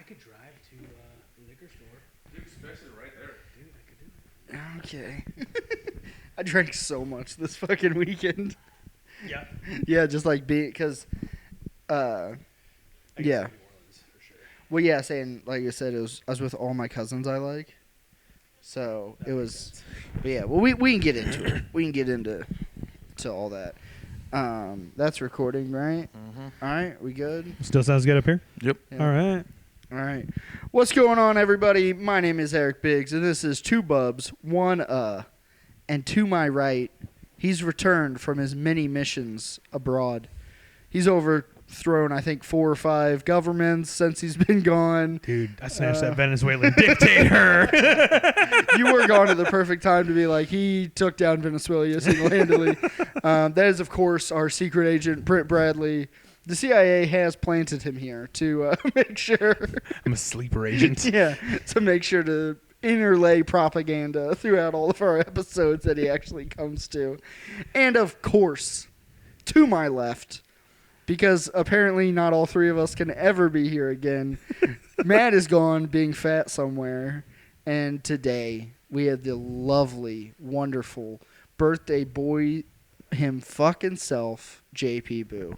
could drive to the liquor store. Dude, especially right there. Dude, I could do it. Okay. I drank so much this fucking weekend. Yeah. Yeah, just like because, I guess yeah. New Orleans for sure. Well, yeah, saying like I said, I was with all my cousins I like, so That it makes was. sense. But yeah, well, we can get into it. We can get into all that. That's recording, right? Mm-hmm. All right, we good? Still sounds good up here? Yep. Yeah. All right. All right. What's going on, everybody? My name is Eric Biggs, and this is Two Bubs, One and to my right, he's returned from his many missions abroad. He's overthrown, I think, 4 or 5 governments since he's been gone. Dude, I snatched that Venezuelan dictator. You were gone at the perfect time to be like, he took down Venezuela single-handedly. That is, of course, our secret agent, Brent Bradley. The CIA has planted him here to make sure. I'm a sleeper agent. Yeah, to make sure to interlay propaganda throughout all of our episodes that he actually comes to. And, of course, to my left, because apparently not all 3 of us can ever be here again, Matt is gone being fat somewhere. And today we had the lovely, wonderful birthday boy him fucking self, JP Boo.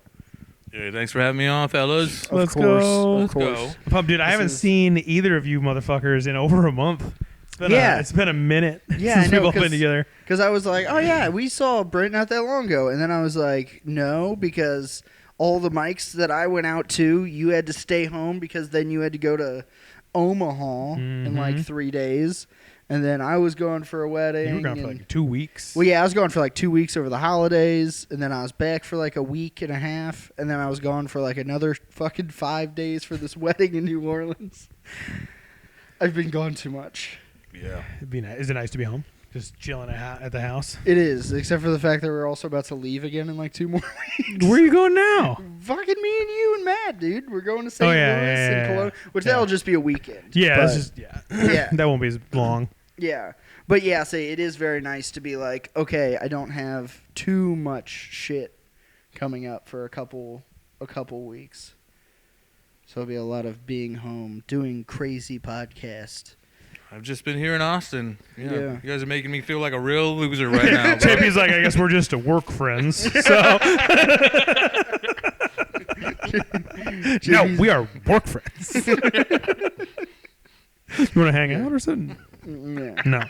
Yeah, thanks for having me on, fellas. Of Let's course, go. of course. Let's Pump, dude, I This haven't is- seen either of you motherfuckers in over a month. It's been a minute Yeah, since I know, we've all been 'cause- together. Because I was like, oh yeah, we saw Brent not that long ago. And then I was like, no, because all the mics that I went out to, you had to stay home because then you had to go to Omaha in like 3 days. And then I was going for a wedding. You were gone for like 2 weeks. Well, yeah, I was gone for like 2 weeks over the holidays, and then I was back for like a week and a half, and then I was gone for like another fucking 5 days for this wedding in New Orleans. I've been gone too much. Yeah. It'd be nice. Is it nice to be home? Just chilling at the house? It is, except for the fact that we're also about to leave again in like 2 more weeks. Where are you going now? Fucking me and you and Matt, dude. We're going to St. Oh, Louis yeah, and yeah, Cologne, which yeah. that'll just be a weekend. Yeah, but, that's just Yeah. that won't be as long. Yeah. But yeah, say it is very nice to be like, okay, I don't have too much shit coming up for a couple weeks. So it'll be a lot of being home, doing crazy podcast. I've just been here in Austin. Yeah. Yeah. You guys are making me feel like a real loser right now. bro. JP's like, I guess we're just work friends. So no, we are work friends. You want to hang out or something? Yeah. No.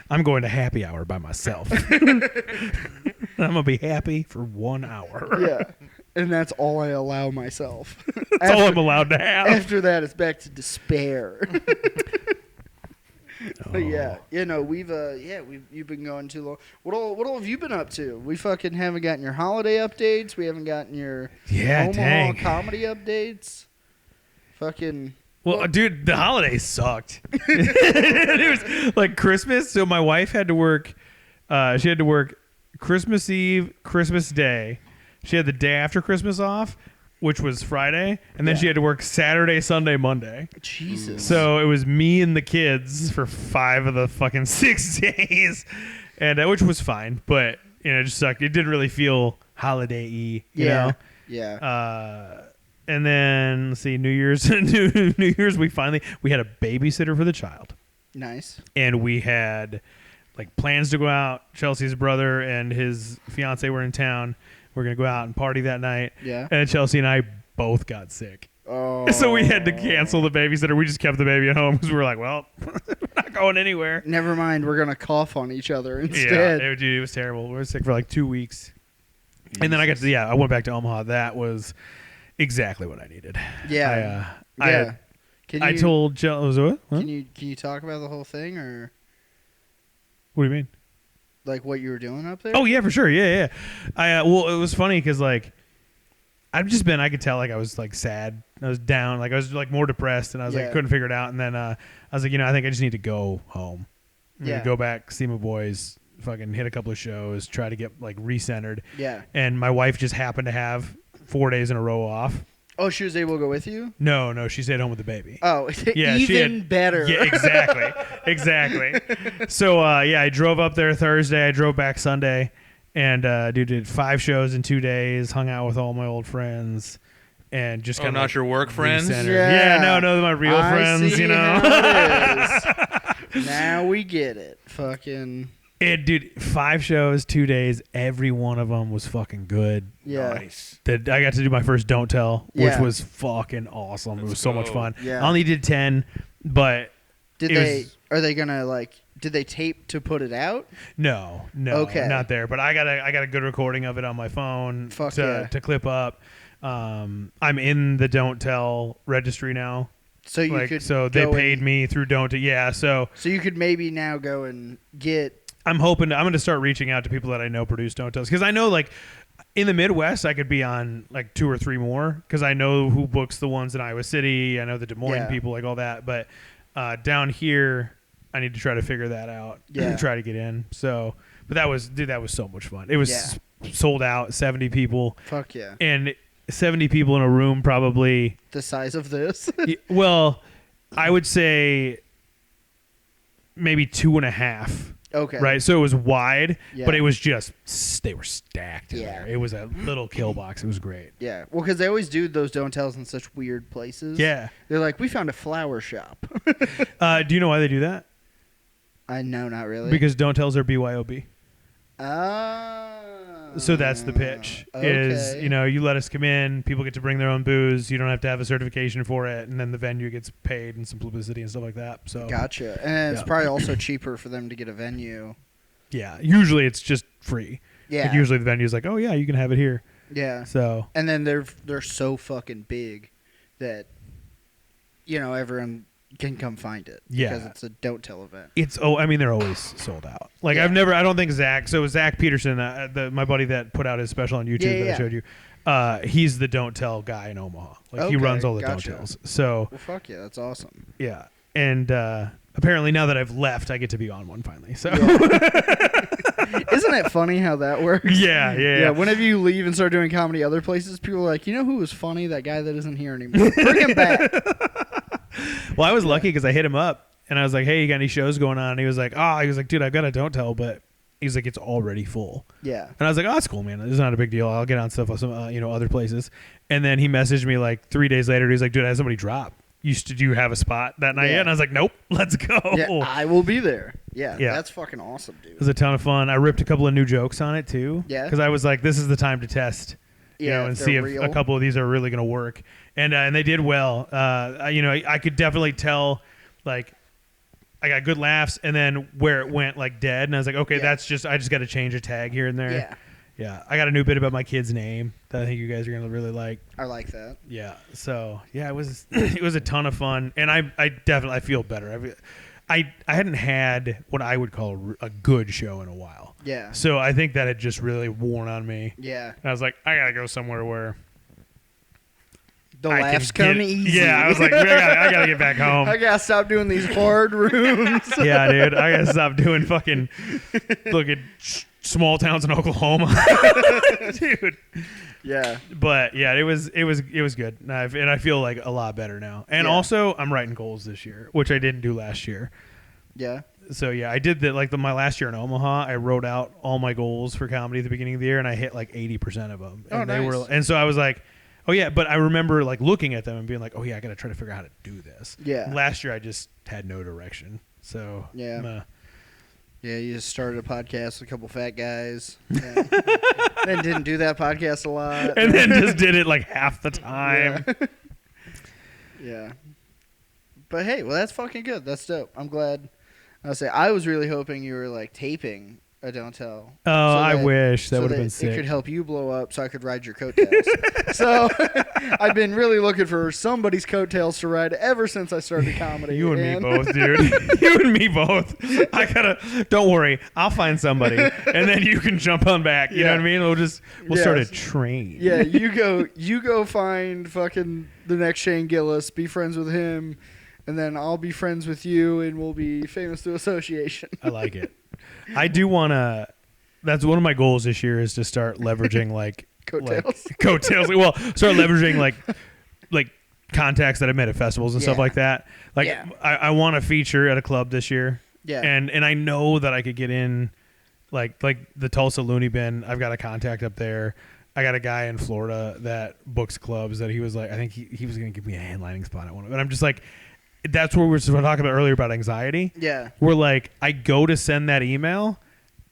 I'm going to happy hour by myself. I'm going to be happy for 1 hour. Yeah. And that's all I allow myself. That's all I'm allowed to have. After that, it's back to despair. But yeah, you've been going too long. What all have you been up to? We fucking haven't gotten your holiday updates. We haven't gotten your Omaha dang. comedy updates. Fucking. Well, dude, the holidays sucked. It was like Christmas, so my wife had to work. She had to work Christmas Eve, Christmas Day. She had the day after Christmas off, which was Friday, and then Yeah. she had to work Saturday, Sunday, Monday. Jesus. So it was me and the kids for 5 of the fucking 6 days, and which was fine, but it just sucked. It didn't really feel holiday-y, you know. Yeah. And then let's see, New Year's, New Year's, we had a babysitter for the child, Nice. and we had like plans to go out. Chelsea's brother and his fiance were in town. We're gonna go out and party that night. Yeah. And Chelsea and I both got sick. Oh. So we had to cancel the babysitter. We just kept the baby at home because we were like, well, we're not going anywhere. Never mind. We're gonna cough on each other instead. Yeah, dude, it was terrible. We were sick for like 2 weeks. And then I went back to Omaha. That was exactly what I needed. Yeah. I Can you, told Chelsea, what? Huh? Can you talk about the whole thing or What do you mean? like what you were doing up there? Oh yeah, for sure. Yeah. Well, it was funny because like I could tell like I was like sad. I was down. Like I was like more depressed, and I was like couldn't figure it out. And then I was like, I think I just need to go home. I'm gonna go back, see my boys, fucking hit a couple of shows, try to get like recentered. Yeah. And my wife just happened to have 4 days in a row off. Oh, she was able to go with you? No, she stayed home with the baby. Oh, Yeah, even better. Yeah, exactly. So, I drove up there Thursday. I drove back Sunday, and did 5 shows in 2 days. Hung out with all my old friends, and just Oh, kind of not your work friends? Yeah. no, my real I friends. see You know. how it is. Now we get it. Fucking Dude, 5 shows, 2 days. Every one of them was fucking good. yeah. Nice. I got to do my first Don't Tell, which Yeah. was fucking awesome. It was so much go. fun. Yeah. I only did 10, but Did it they? was- Are they gonna like? Did they tape to put it out? no, Okay. not there. But I got a good recording of it on my phone Fuck yeah. to clip up. I'm in the Don't Tell registry now. So you Like, could. so they go paid and- me through Don't Tell. Yeah, so So you could maybe now go and get. I'm hoping I'm going to start reaching out to people that I know produce Don't Tells, because I know like in the Midwest I could be on like 2 or 3 more, because I know who books the ones in Iowa City. I know the Des Moines Yeah. people, like all that. But down here, I need to try to figure that out. Yeah. And try to get in. So, but that was so much fun. It was Yeah. sold out, 70 people, Fuck yeah. and 70 people in a room probably. The size of this. Well, I would say maybe 2.5. Okay. Right, so it was wide, Yeah. but it was just they were stacked in Yeah. there. It was a little kill box. It was great. Yeah. Well, because they always do those don't tells in such weird places. Yeah. They're like, we found a flower shop. Do you know why they do that? I know, not really. Because Don't Tells are BYOB. Oh. So that's the pitch. Is Okay. you let us come in. People get to bring their own booze. You don't have to have a certification for it, and then the venue gets paid and some publicity and stuff like that. So Gotcha. And it's Yeah. probably also cheaper for them to get a venue. yeah, usually it's just free. Yeah. Like usually the venue's like, oh yeah, you can have it here. Yeah. So And then they're so fucking big that everyone can come find it. Yeah. Because it's a don't tell event. they're always sold out. Like Yeah. I don't think Zach Peterson, my buddy that put out his special on YouTube Yeah, that I showed you, he's the Don't Tell guy in Omaha. Like he Okay, runs all the gotcha. Don't Tells. So Well, fuck yeah, that's awesome. yeah, and apparently now that I've left, I get to be on one finally. So Isn't it funny how that works? yeah. Whenever you leave and start doing comedy other places, people are like, who was funny? That guy that isn't here anymore. Bring him back. Well, I was lucky because I hit him up and I was like, hey, you got any shows going on? And he was like, dude, I've got a Don't Tell, but he's like, it's already full. Yeah. And I was like, oh, that's cool, man. It's not a big deal. I'll get on stuff with some, other places. And then he messaged me like 3 days later. He's like, dude, I had somebody drop. Do you have a spot that night Yeah. yet? And I was like, nope, let's go. Yeah, I will be there. Yeah, Yeah. that's fucking awesome, dude. It was a ton of fun. I ripped a couple of new jokes on it too. Yeah. Because I was like, this is the time to test, Yeah, and if see they're if real. a couple of these are really going to work. And they did well. I could definitely tell, like, I got good laughs, and then where it went like dead, and I was like, okay, Yeah. I just got to change a tag here and there. Yeah, Yeah. I got a new bit about my kid's name that I think you guys are going to really like. I like that. Yeah. So yeah, it was it was a ton of fun, and I definitely feel better. I hadn't had what I would call a good show in a while. Yeah, So I think that had just really worn on me. yeah. And I was like, I gotta go somewhere where The I laughs can come get- easy. Yeah, I was like, I gotta get back home. I gotta stop doing these hard rooms. Yeah, dude, I gotta stop doing fucking small towns in Oklahoma, dude. Yeah, But yeah, it was good, and I feel like a lot better now. And Yeah. also, I'm writing goals this year, which I didn't do last year. yeah, So yeah, I did that. Like my last year in Omaha, I wrote out all my goals for comedy at the beginning of the year, and I hit like 80% of them. Oh, And they were, nice. and so I was like, oh yeah. But I remember like looking at them and being like, oh yeah, I got to try to figure out how to do this. Yeah. Last year, I just had no direction. So Yeah. I'm, yeah. You just started a podcast with a couple fat guys, and then didn't do that podcast a lot, and then just did it like half the time. Yeah. Yeah. But hey, well, that's fucking good. That's dope. I'm glad. I was really hoping you were like taping a Don't Tell. Oh, I wish that would have been It sick. could help you blow up, so I could ride your coattails. So I've been really looking for somebody's coattails to ride ever since I started comedy. You and me both, dude. You and me both. Don't worry. I'll find somebody, and then you can jump on back. You know what I mean? We'll start a Yes. train. Yeah, you go find fucking the next Shane Gillis, be friends with him, and then I'll be friends with you, and we'll be famous through association. I like it. I do want to. That's one of my goals this year is to start leveraging like Coattails. coattails. Well, start leveraging like contacts that I've met at festivals and stuff Yeah. like that. Like Yeah. I want to feature at a club this year. Yeah. And I know that I could get in like the Tulsa Looney Bin. I've got a contact up there. I got a guy in Florida that books clubs that he was like, I think he was going to give me a headlining spot at one of them. And I'm just like, that's what we were talking about earlier about anxiety. Yeah. Where like I go to send that email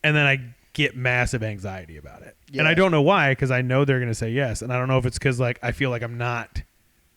and then I get massive anxiety about it. Yeah. And I don't know why, because I know they're going to say yes. And I don't know if it's because like I feel like I'm not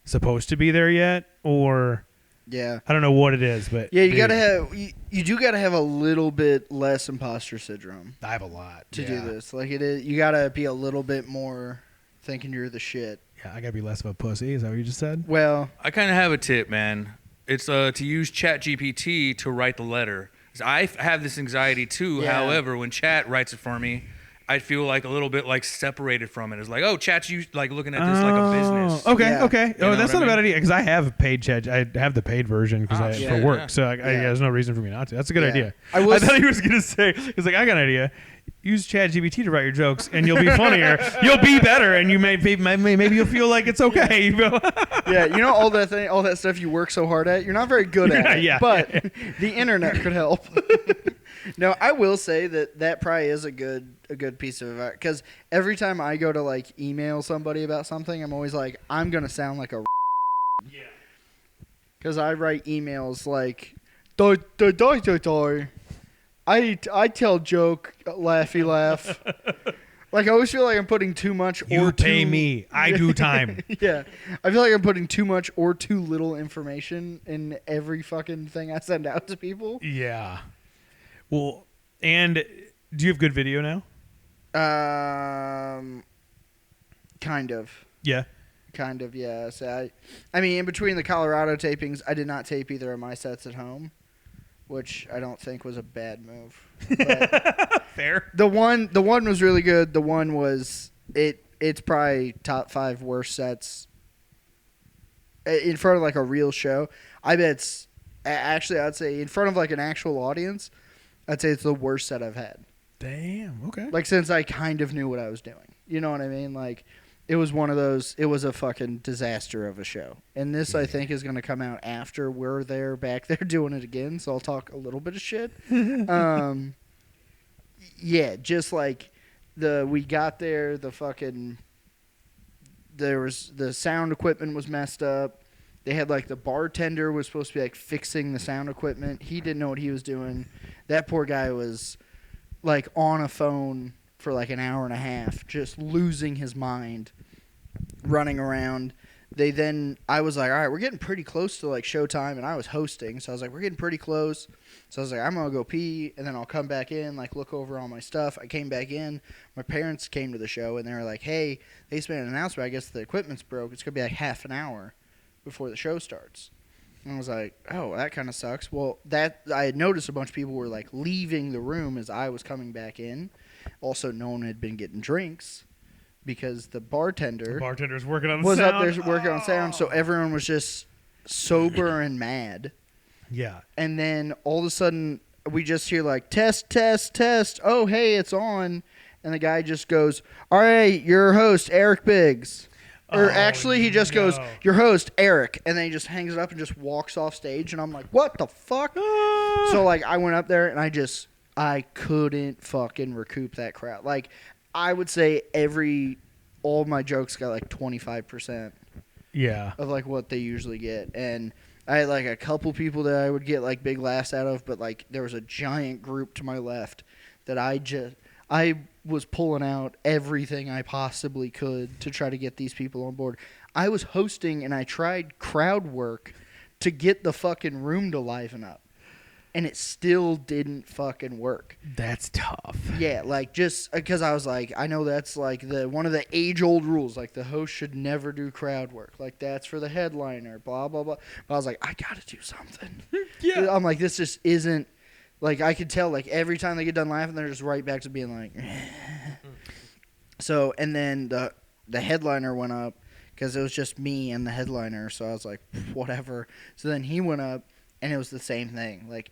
supposed to be there yet, or Yeah. I don't know what it is, but Yeah, you dude, gotta have you do gotta have a little bit less imposter syndrome I have a lot to do this. Like it is, you gotta be a little bit more thinking you're the shit. Yeah, I gotta be less of a pussy. Is that what you just said? Well, I kind of have a tip, man. It's to use ChatGPT to write the letter. 'Cause I have this anxiety too. Yeah. However, when Chat writes it for me, I feel like a little bit like separated from it. It's like, oh, Chat's you like looking at this like a business. Okay, Yeah. okay. You Oh, know that's what not I a bad mean? idea because I have paid chat. I have the paid version because yeah, for work. yeah. So there's no reason for me not to. That's a good Yeah. idea. I will I thought he was gonna say he's like, I got an idea. Use ChatGPT to write your jokes, and you'll be funnier. You'll be better, and you maybe you'll feel like it's okay. yeah, you know all that stuff you work so hard at, you're not very good at it. Yeah. But the internet could help. No, I will say that probably is a good piece of advice, because every time I go to like email somebody about something, I'm always like, I'm gonna sound like a because I write emails like I tell joke, laughy laugh. Like I always feel like I'm putting too much. You or pay too, me. I do time. Yeah, I feel like I'm putting too much or too little information in every fucking thing I send out to people. Yeah. Well, and do you have good video now? Kind of. Yeah. Kind of, yeah. So I mean, in between the Colorado tapings, I did not tape either of my sets at home, which I don't think was a bad move. But Fair. the one was really good. The one was it's probably top 5 worst sets in front of like a real show. I bet it's actually I'd say in front of like an actual audience, I'd say it's the worst set I've had. Damn. Okay. Like since I kind of knew what I was doing. You know what I mean? Like it was one of those, it was a fucking disaster of a show. And this, I think, is going to come out after we're back there doing it again. So I'll talk a little bit of shit. Yeah, just like we got there, the sound equipment was messed up. They had like the bartender was supposed to be like fixing the sound equipment. He didn't know what he was doing. That poor guy was like on a phone for like an hour and a half, just losing his mind, running around. I was like, all right, we're getting pretty close to like showtime, and I was hosting, so I was like, we're getting pretty close. So I was like, I'm gonna go pee, and then I'll come back in, like look over all my stuff. I came back in. My parents came to the show, and they were like, hey, they just made an announcement. I guess the equipment's broke. It's gonna be like half an hour before the show starts. And I was like, oh, that kind of sucks. Well, I had noticed a bunch of people were like leaving the room as I was coming back in. Also, no one had been getting drinks because the bartender's working on the was sound. up there working on sound, so everyone was just sober and mad. Yeah. And then all of a sudden, we just hear like, test, test, test. Oh, hey, it's on. And the guy just goes, all right, your host, Eric Biggs. Or actually, he just goes, your host, Eric. And then he just hangs it up and just walks off stage. And I'm like, what the fuck? So, like, I went up there and I couldn't fucking recoup that crowd. Like, I would say all my jokes got like 25%. Yeah. Of like what they usually get. And I had like a couple people that I would get like big laughs out of, but like there was a giant group to my left that I was pulling out everything I possibly could to try to get these people on board. I was hosting and I tried crowd work to get the fucking room to liven up. And it still didn't fucking work. That's tough. Yeah, like just because I was like, I know that's like one of the age-old rules. Like the host should never do crowd work. Like that's for the headliner. Blah blah blah. But I was like, I gotta do something. Yeah. I'm like, this just isn't. Like I could tell. Like every time they get done laughing, they're just right back to being like. So and then the headliner went up because it was just me and the headliner. So I was like, whatever. So then he went up. And it was the same thing. Like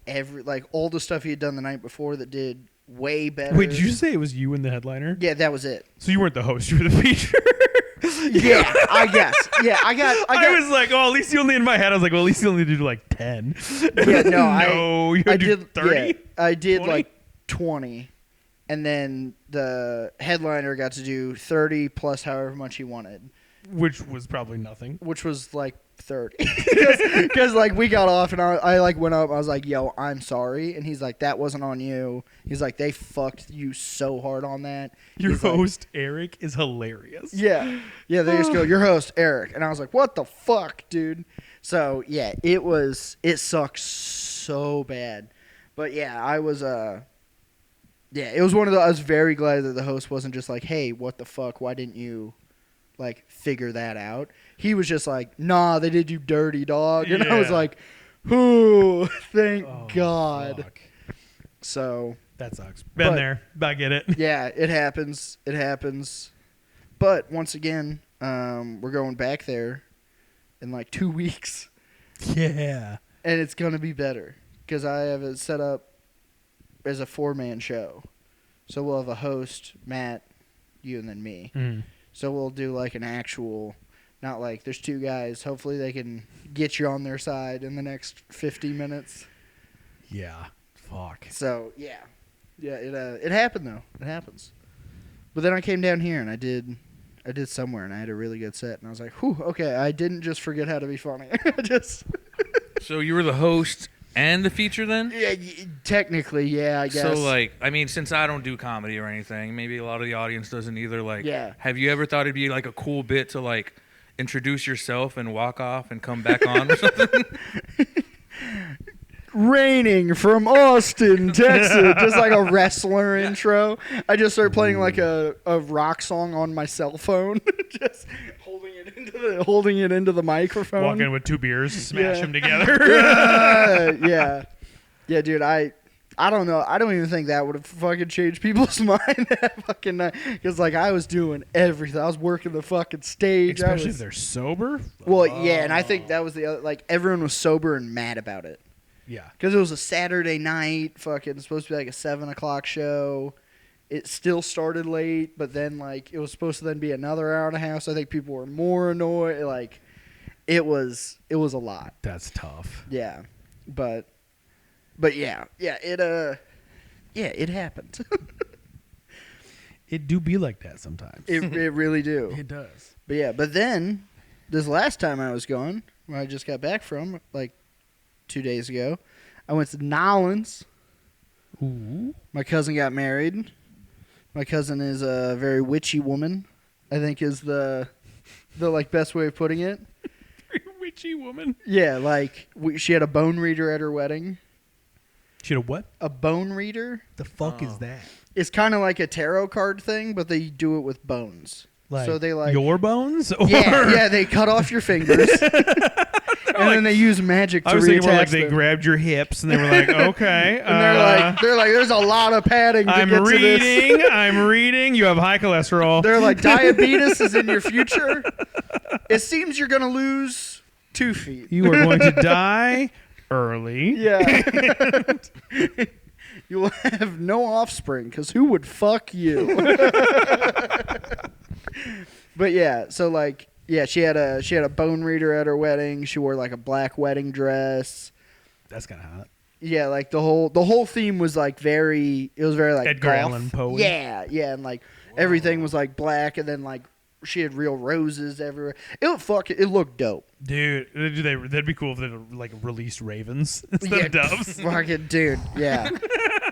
all the stuff he had done the night before that did way better. Wait, did you say it was you and the headliner? Yeah, that was it. So you weren't the host, you were the feature. Yeah, I guess. Yeah, I was like, oh, at least you only in my head. I was like, well, at least you only did like 10. Yeah, no, no, you I did did 30. Yeah, I did 20? like 20, and then the headliner got to do 30 plus however much he wanted, which was probably nothing. which was like 30 because like we got off and I like went up. I was like, yo, I'm sorry. And he's like, that wasn't on you. He's like, they fucked you so hard on that. Your He's host Eric is hilarious. Yeah, they just go, your host Eric. And I was like, what the fuck, dude? So yeah, it sucks so bad. But yeah, I was it was one of the, I was very glad that the host wasn't just like, hey, what the fuck, why didn't you like figure that out? He was just like, nah, they did you dirty, dog. And I was like, whoo, thank God. Fuck. So That sucks. Been there. I get it. yeah, it happens. But once again, we're going back there in like 2 weeks. Yeah. And it's going to be better because I have it set up as a 4-man show. So we'll have a host, Matt, you, and then me. Mm. So we'll do like an actual, not like there's 2 guys. Hopefully they can get you on their side in the next 50 minutes. Yeah. Fuck. So yeah, it happened though. It happens. But then I came down here and I did somewhere and I had a really good set and I was like, whew, okay, I didn't just forget how to be funny. So you were the host and the feature then? Yeah, technically, yeah, I guess. So, like, I mean, since I don't do comedy or anything, maybe a lot of the audience doesn't either. Like, Yeah. have you ever thought it'd be, like, a cool bit to, like, introduce yourself and walk off and come back on or something? Raining from Austin, Texas, just like a wrestler intro. I just started playing like a rock song on my cell phone, just holding it into the microphone. Walk in with 2 beers, smash them together. Yeah, dude. I don't know. I don't even think that would have fucking changed people's mind that fucking night. Because like I was doing everything. I was working the fucking stage. Especially if they're sober. Well, yeah, and I think that was the other. Like everyone was sober and mad about it. Yeah. Because it was a Saturday night, fucking supposed to be like a 7 o'clock show. It still started late, but then like it was supposed to then be another hour and a half. So I think people were more annoyed. Like it was a lot. That's tough. Yeah, but yeah, it happened. It do be like that sometimes. it really do. It does. But yeah, but then this last time I was gone, where I just got back from like 2 days ago, I went to Nolans. Ooh. My cousin got married. My cousin is a very witchy woman, I think is the like best way of putting it. Very witchy woman. Yeah, like she had a bone reader at her wedding. She had a what? A bone reader? The fuck is that? It's kind of like a tarot card thing, but they do it with bones. Like so they like your bones? Or? Yeah, they cut off your fingers. And then they use magic to I was thinking more like reattach they them. grabbed your hips and they were like, okay. And they're like, there's a lot of padding to I'm get to this. I'm reading. You have high cholesterol. They're like, diabetes is in your future. It seems you're going to lose 2 feet. You are going to die early. Yeah. You will have no offspring because who would fuck you? But yeah, so like, yeah, she had a bone reader at her wedding. She wore like a black wedding dress. That's kind of hot. Yeah, like the whole theme was like very like Edgar golf. Allan Poe. Yeah, and like everything was like black, and then like she had real roses everywhere. It looked dope. Dude, that'd be cool if they like released ravens instead of doves. Fucking dude, yeah.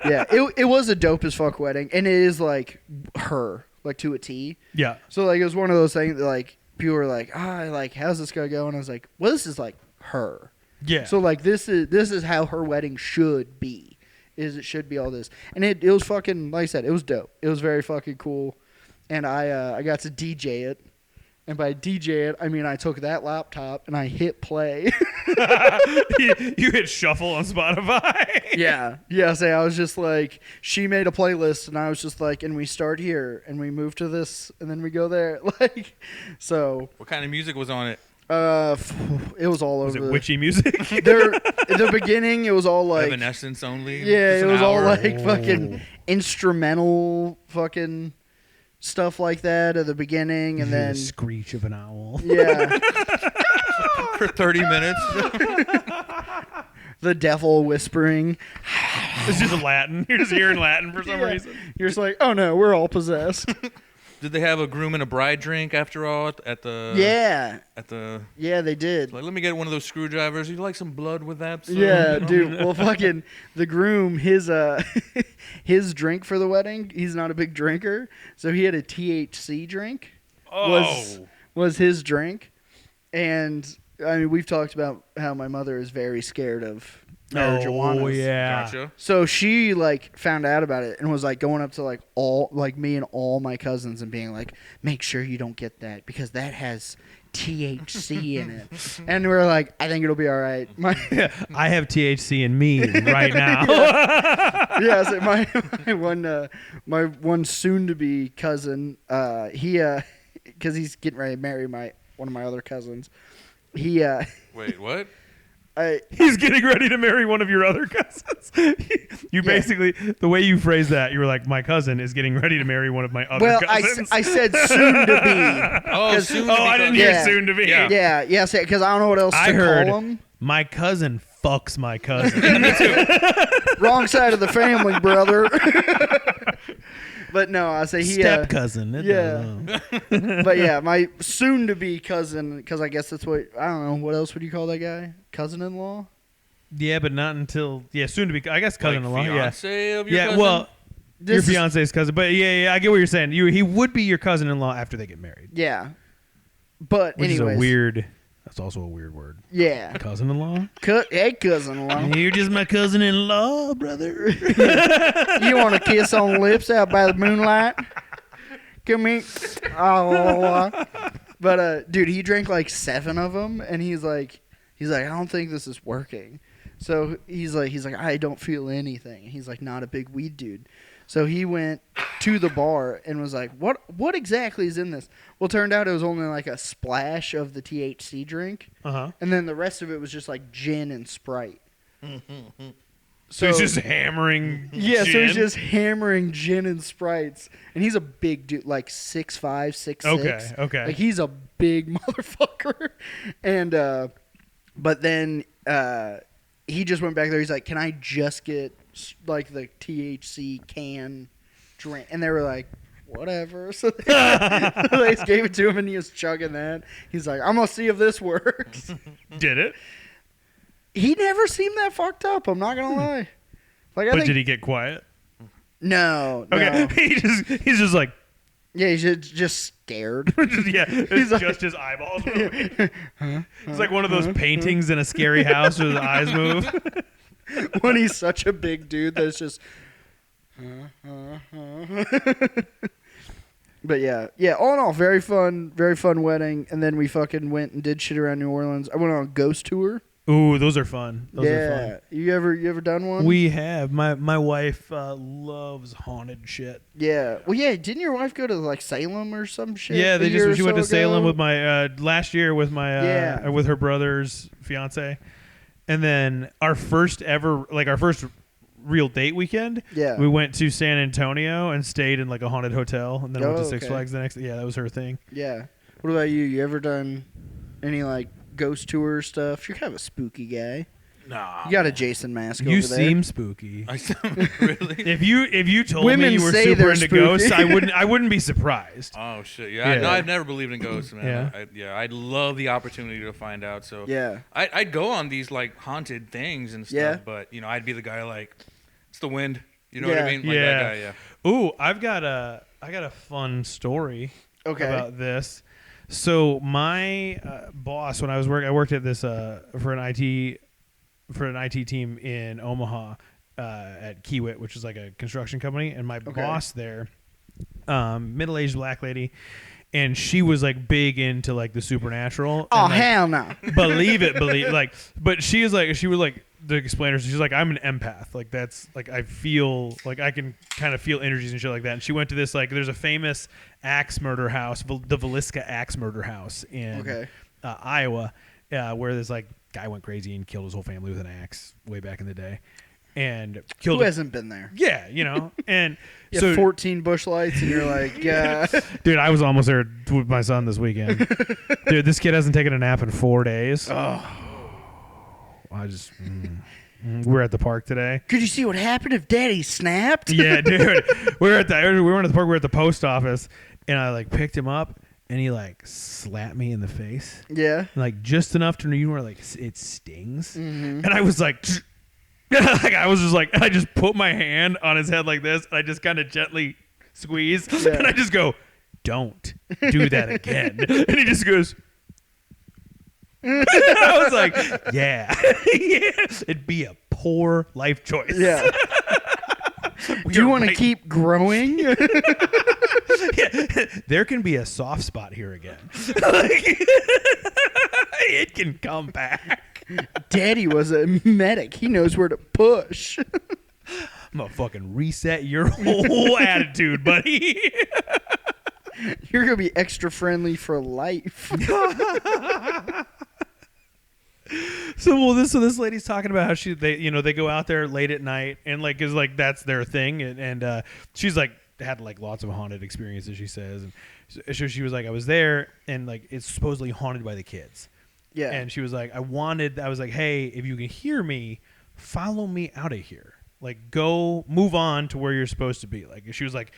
Yeah, it was a dope as fuck wedding, and it is like her, like to a T. Yeah. So like it was one of those things that like people were like, like how's this gonna go? And I was like, well, this is like her. Yeah. So like this is how her wedding should be. It should be all this, and it was fucking, like I said, it was dope. It was very fucking cool, and I got to DJ it. And by DJ it, I mean I took that laptop and I hit play. you hit shuffle on Spotify. Yeah. So I was just like, she made a playlist and I was just like, and we start here and we move to this and then we go there. Like, so. What kind of music was on it? It was all Was over. it witchy music? At the beginning, it was all like. Evanescence only? Yeah, Just it an was all hour? like fucking instrumental fucking stuff like that at the beginning, and then the screech of an owl. yeah. For 30 minutes? the devil whispering. It's just Latin. You're just hearing Latin for some reason. You're just like, oh no, we're all possessed. Did they have a groom and a bride drink after all at the? Yeah, they did. Like, let me get one of those screwdrivers. You like some blood with that? Son? Yeah, dude. Well, fucking the groom, his his drink for the wedding. He's not a big drinker, so he had a THC drink. Was his drink, and I mean, we've talked about how my mother is very scared of marijuana. Oh yeah. Gotcha. So she like found out about it and was like going up to like me and all my cousins and being like, make sure you don't get that because that has THC in it. And we're like, I think it'll be all right. I have THC in me right now. Yeah, so my one soon to be cousin, he because he's getting ready to marry one of my other cousins. Wait, what? He's getting ready to marry one of your other cousins. You basically, the way you phrased that, you were like, my cousin is getting ready to marry one of my other cousins. I said soon to be. I didn't hear soon to be. Yeah, because I don't know what else to call him. My cousin fucks my cousin. Wrong side of the family, brother. But no, I say he step cousin. But yeah, my soon to be cousin, because I guess that's what I don't know. What else would you call that guy? Cousin-in-law? Yeah, but not until soon to be. I guess cousin-in-law. Fiance of your cousin? Well, your fiance's cousin. But yeah, I get what you're saying. He would be your cousin-in-law after they get married. Yeah, but which anyways, is a weird. That's also a weird word. Yeah, cousin-in-law. Hey, cousin-in-law. You're just my cousin-in-law, brother. You want a kiss on the lips out by the moonlight? Come here. Oh, but dude, he drank like 7 of them, and he's like, I don't think this is working. So he's like, I don't feel anything. He's like, not a big weed dude. So he went to the bar and was like, what exactly is in this? Well, turned out it was only like a splash of the THC drink. Uh-huh. And then the rest of it was just like gin and Sprite. So he's just hammering gin? So he's just hammering gin and Sprites. And he's a big dude, like 6'5", 6'6". Okay. Like he's a big motherfucker. And but then he just went back there. He's like, can I just get like the THC can drink? And they were like, whatever. So they just gave it to him, and he was chugging that. He's like, I'm gonna see if this works. Did it? He never seemed that fucked up. I'm not gonna lie. Like, did he get quiet? No. Okay. He's just like. Yeah, he's just scared. It's like, just his eyeballs moving. It's like one of those paintings in a scary house where his eyes move. When he's such a big dude that's just. But yeah, all in all, very fun wedding. And then we fucking went and did shit around New Orleans. I went on a ghost tour. Ooh, those are fun. Those are fun. You ever done one? We have. My wife loves haunted shit. Yeah. Well, yeah. Didn't your wife go to like Salem or some shit? Yeah, she went to Salem with my last year with my with her brother's fiance, and then our first real date weekend. Yeah. We went to San Antonio and stayed in like a haunted hotel, and then went to Six Flags the next. Yeah, that was her thing. Yeah. What about you? You ever done any like ghost tour stuff? You're kind of a spooky guy. Nah. You got a Jason mask over there. You there. seem spooky. Really? If you told me you were super into ghosts, I wouldn't be surprised. Oh shit! Yeah. No, I've never believed in ghosts, man. I'd love the opportunity to find out. So yeah, I'd go on these like haunted things and stuff. Yeah. But I'd be the guy like, it's the wind. You know what I mean? Like that guy, yeah. Ooh, I got a fun story about this. So my boss, when I worked at this for an IT team in Omaha at Kiewit, which is like a construction company, and my boss there, middle-aged black lady, and she was like big into like the supernatural. Oh, and, like, hell no! Believe it, but she was like the explainer. She's like, I'm an empath. Like that's like I feel like I can kind of feel energies and shit like that. And she went to this like there's a famous axe murder house, the Villisca axe murder house in Iowa, where this like guy went crazy and killed his whole family with an axe way back in the day. And killed. Who hasn't been there? Yeah, and so 14 bush lights, and you're like, yeah. Dude, I was almost there with my son this weekend. Dude, this kid hasn't taken a nap in 4 days. Oh, I just. We're at the park today. Could you see what happened if Daddy snapped? Yeah, dude. We weren't at the park. We were at the post office, and I like picked him up, and he like slapped me in the face. Yeah. Like just enough to you where like it stings, and I was like. Like I was just like, I just put my hand on his head like this, and I just kind of gently squeeze, and I just go, "Don't do that again." And he just goes. I was like, yeah, it'd be a poor life choice. Yeah. Do you want to keep growing? Yeah. There can be a soft spot here again. It can come back. Daddy was a medic. He knows where to push. I'm gonna fucking reset your whole attitude, buddy. You're gonna be extra friendly for life. So this lady's talking about how they go out there late at night and like is like that's their thing and she's like had like lots of haunted experiences, she says, and so she was like, I was there and like it's supposedly haunted by the kids. Yeah. And she was like, I was like, hey, if you can hear me, follow me out of here. Like go move on to where you're supposed to be. Like she was like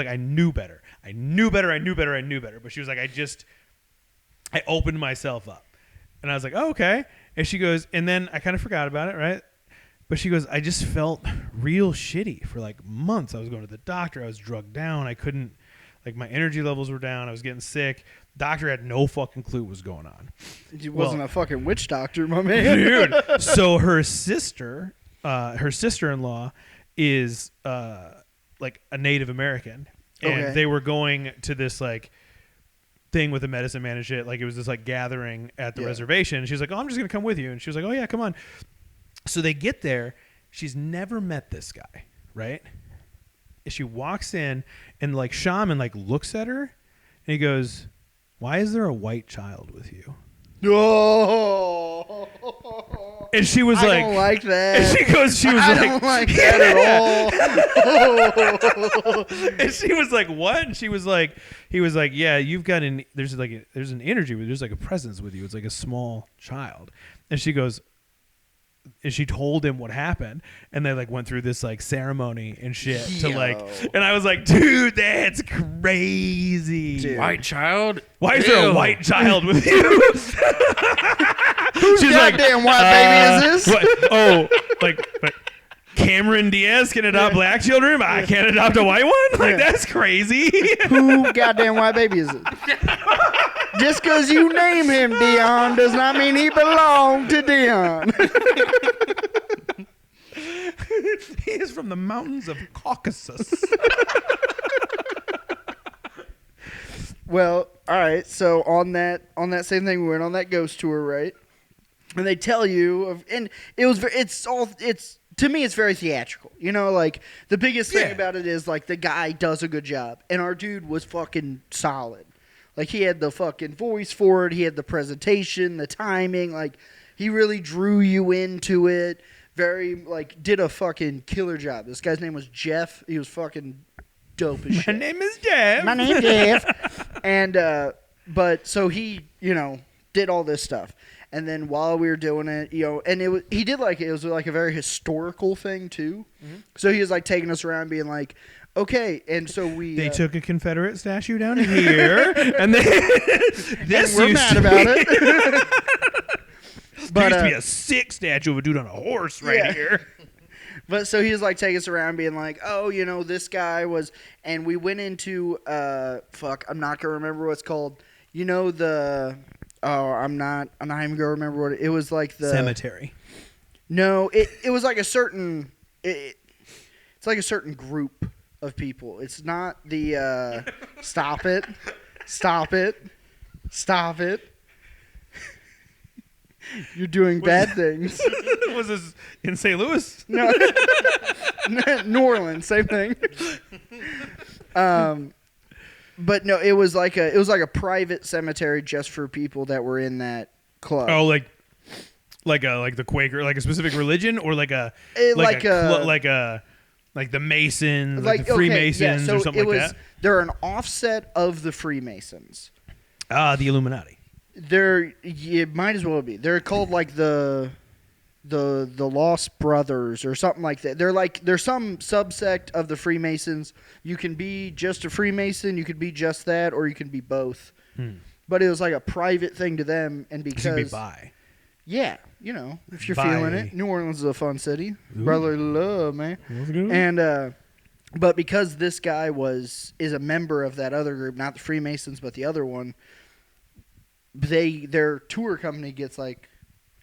I knew better. But she was like, I opened myself up. And I was like, oh, okay. And she goes, and then I kind of forgot about it, right? But she goes, I just felt real shitty for like months. I was going to the doctor. I was drugged down. I couldn't, like my energy levels were down. I was getting sick. Doctor had no fucking clue what was going on. He wasn't a fucking witch doctor, my man. Dude. So her sister-in-law is like a Native American. And they were going to this like thing with the medicine man and shit. Like it was this like gathering at the reservation. She's like, oh, I'm just going to come with you. And she was like, oh yeah, come on. So they get there. She's never met this guy, right? And she walks in and like shaman like looks at her and he goes, why is there a white child with you? Oh. And she was I don't like that. And she goes, I don't like that at all. And she was like, what? And he was like, yeah, you've got there's an energy, there's like a presence with you. It's like a small child. And she goes, and she told him what happened, and they like went through this like ceremony and shit to like, and I was like, dude, that's crazy. Dude. White child? Why is there a white child with you? Whose goddamn white baby is this? What? Oh, but Cameron Diaz can adopt black children, but I can't adopt a white one? Like, that's crazy. Who goddamn white baby is it? Just because you name him Dion does not mean he belonged to Dion. He is from the mountains of Caucasus. Well, all right. So on that same thing, we went on that ghost tour, right? And they tell you, and it's to me, it's very theatrical. You know, like the biggest thing about it is like the guy does a good job, and our dude was fucking solid. Like he had the fucking voice for it, he had the presentation, the timing. Like he really drew you into it. Very like did a fucking killer job. This guy's name was Jeff. He was fucking dope as shit. My name is Jeff. My name's Jeff. And but so he, did all this stuff. And then while we were doing it, and it was like a very historical thing too. Mm-hmm. So he was like taking us around being like, okay, and so they took a Confederate statue down here and we're mad about it. But there used to be a sick statue of a dude on a horse here. But so he was like taking us around being like, oh, this guy was, and we went into, I'm not going to remember what it's called. I'm not even going to remember what it was like the. Cemetery. No, it was like a certain, it's like a certain group of people. It's not the, stop it. You're doing bad things. Was this in St. Louis? No. New Orleans, same thing. But no, it was like a private cemetery just for people that were in that club. Oh, like the Quaker, like a specific religion, or like the Masons, like the Freemasons, so or something like that. They're an offset of the Freemasons. The Illuminati. It might as well be. They're called like the the Lost Brothers or something like that. They're some subsect of the Freemasons. You can be just a Freemason, you could be just that, or you can be both. But it was like a private thing to them, and because you can be bi. Yeah, if you're feeling it. New Orleans is a fun city. Ooh. Brotherly love, man. And but because this guy is a member of that other group, not the Freemasons, but the other one, their tour company gets like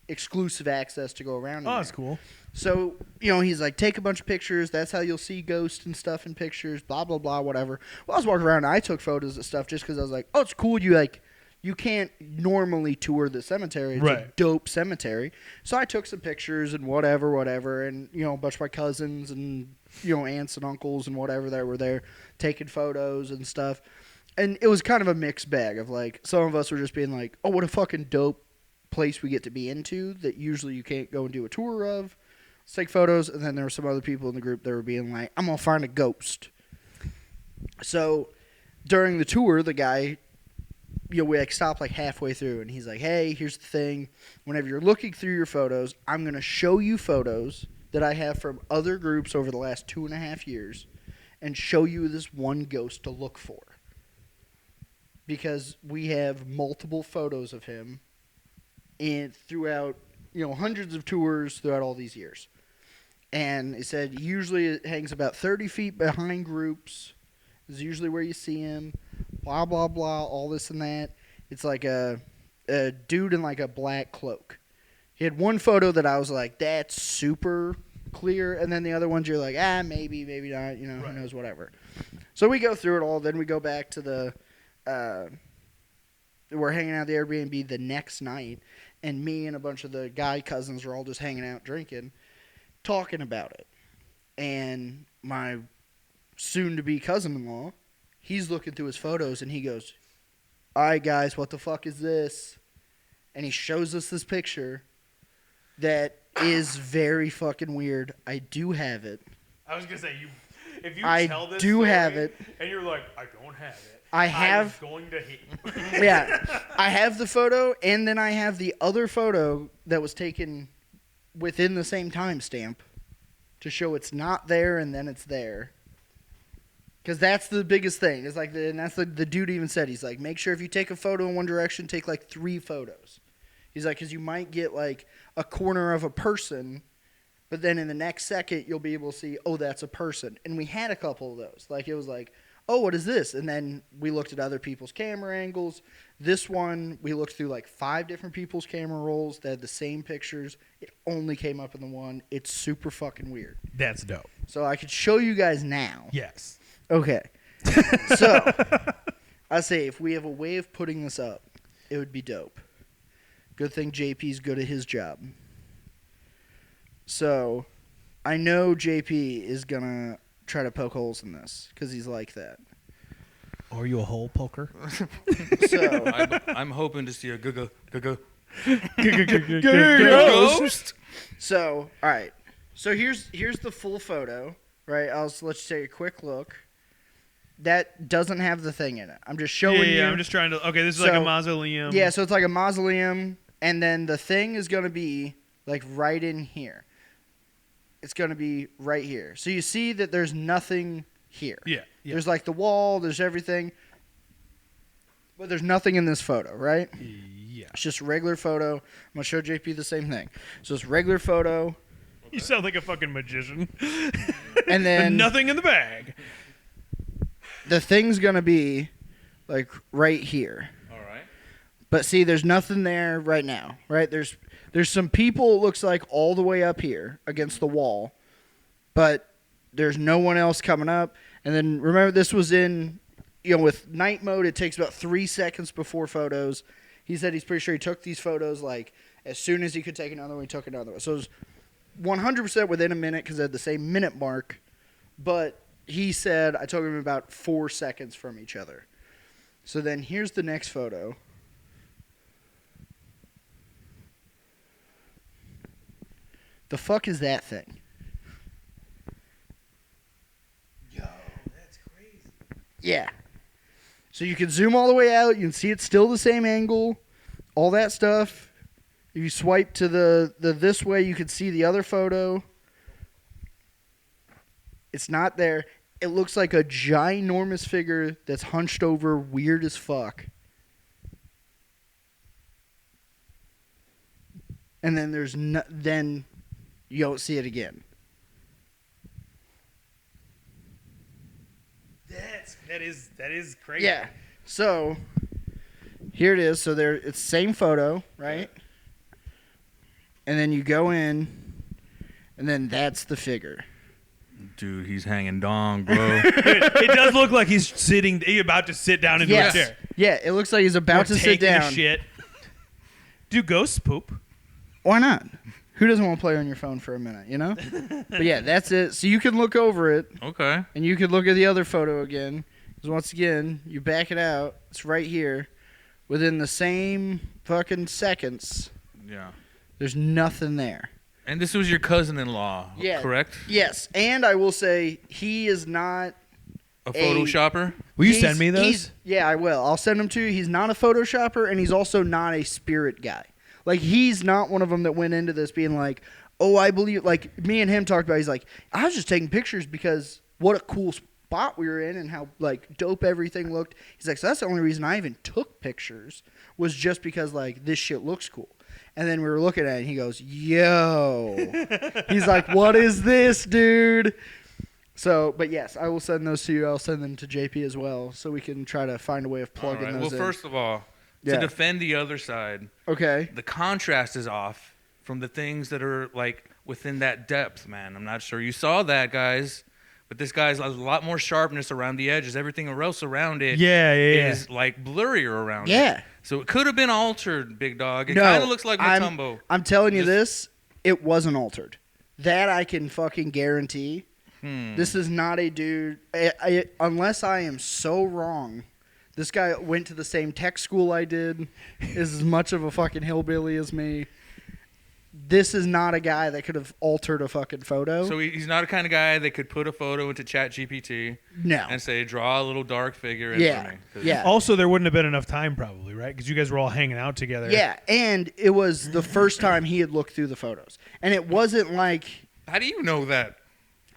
exclusive access to go around. Oh, that's cool. So, he's like, take a bunch of pictures. That's how you'll see ghosts and stuff in pictures, blah, blah, blah, whatever. Well, I was walking around and I took photos of stuff just because I was like, oh, it's cool. You can't normally tour the cemetery. It's a dope cemetery. So I took some pictures and whatever. And, a bunch of my cousins and, aunts and uncles and whatever that were there taking photos and stuff. And it was kind of a mixed bag of like, some of us were just being like, oh, what a fucking dope place we get to be into that usually you can't go and do a tour of. Let's take photos. And then there were some other people in the group that were being like, I'm going to find a ghost. So during the tour, the guy, we stopped like halfway through and he's like, hey, here's the thing. Whenever you're looking through your photos, I'm going to show you photos that I have from other groups over the last 2.5 years and show you this one ghost to look for. Because we have multiple photos of him throughout, hundreds of tours throughout all these years. And it said usually it hangs about 30 feet behind groups. Is usually where you see him. Blah, blah, blah, all this and that. It's like a dude in like a black cloak. He had one photo that I was like, that's super clear. And then the other ones you're like, maybe, maybe not. Who knows, whatever. So we go through it all. Then we go back to we're hanging out at the Airbnb the next night. And me and a bunch of the guy cousins were all just hanging out drinking, talking about it. And my soon-to-be cousin-in-law, he's looking through his photos, and he goes, all right, guys, what the fuck is this? And he shows us this picture that is very fucking weird. I do have it. I was going to say, if you tell this story have it, and you're like, I don't have it. I'm going to hate you. Yeah. I have the photo, and then I have the other photo that was taken within the same timestamp to show it's not there and then it's there. Because that's the biggest thing. It's like, and that's the dude even said. He's like, make sure if you take a photo in one direction, take like 3 photos. He's like, because you might get like a corner of a person, but then in the next second, you'll be able to see, oh, that's a person. And we had a couple of those. Like, it was like, oh, what is this? And then we looked at other people's camera angles. This one, we looked through like 5 different people's camera rolls that had the same pictures. It only came up in the one. It's super fucking weird. That's dope. So I could show you guys now. Yes. Okay. So I say if we have a way of putting this up, it would be dope. Good thing JP's good at his job. So I know JP is going to try to poke holes in this because he's like that. Are you a hole poker? So I'm hoping to see a ghost. So, all right. So here's the full photo, right? Let's take a quick look. That doesn't have the thing in it. I'm just showing you. Yeah, I'm just trying to. Okay, this is like a mausoleum. Yeah, so it's like a mausoleum, and then the thing is going to be like right in here. It's going to be right here. So you see that there's nothing here. Yeah. There's like the wall, there's everything. But there's nothing in this photo, right? Yeah. It's just a regular photo. I'm going to show JP the same thing. So it's a regular photo. You sound like a fucking magician. And then nothing in the bag. The thing's going to be like right here. All right. But see, there's nothing there right now, right? There's some people, it looks like, all the way up here against the wall. But there's no one else coming up. And then remember, this was in, with night mode, it takes about 3 seconds before photos. He said he's pretty sure he took these photos, like, as soon as he could take another one, he took another one. So it was 100% within a minute because they had the same minute mark. But he said I took him about 4 seconds from each other. So then here's the next photo. The fuck is that thing? Yo, that's crazy. Yeah. So you can zoom all the way out. You can see it's still the same angle. All that stuff. If you swipe to the this way, you can see the other photo. It's not there. It looks like a ginormous figure that's hunched over, weird as fuck. And then then you don't see it again. That is crazy. Yeah. So here it is. So it's same photo, right? And then you go in, and then that's the figure. Dude, he's hanging dong, bro. It does look like he's about to sit down into a chair. Yeah, it looks like he's about to sit down. Shit. Do ghosts poop? Why not? Who doesn't want to play on your phone for a minute, you know? But yeah, that's it. So you can look over it. Okay. And you could look at the other photo again. Because once again, you back it out. It's right here. Within the same fucking seconds. Yeah. There's nothing there. And this was your cousin-in-law, correct? Yes. And I will say, he is not a photoshopper. Will you send me those? Yeah, I will. I'll send them to you. He's not a photoshopper, and he's also not a spirit guy. Like, he's not one of them that went into this being like, oh, I believe, like, me and him talked about, he's like, I was just taking pictures because what a cool spot we were in and how, like, dope everything looked. He's like, so that's the only reason I even took pictures was just because, like, this shit looks cool. And then we were looking at it, and he goes, yo. He's like, what is this, dude? So, but yes, I will send those to you. I'll send them to JP as well so we can try to find a way of plugging those in. Well, first of all, to defend the other side, okay, the contrast is off from the things that are like within that depth, man. I'm not sure you saw that, guys, but this guy's has a lot more sharpness around the edges. Everything else around it is like blurrier around it. So it could have been altered, big dog. It kind of looks like Mutombo. I'm telling you this, it wasn't altered. That I can fucking guarantee. This is not a dude, unless I am so wrong. This guy went to the same tech school I did, is as much of a fucking hillbilly as me. This is not a guy that could have altered a fucking photo. So he's not a kind of guy that could put a photo into ChatGPT and say, draw a little dark figure in for me. Yeah. Also, there wouldn't have been enough time probably, right? Because you guys were all hanging out together. Yeah, and it was the first time he had looked through the photos. And it wasn't like... How do you know that?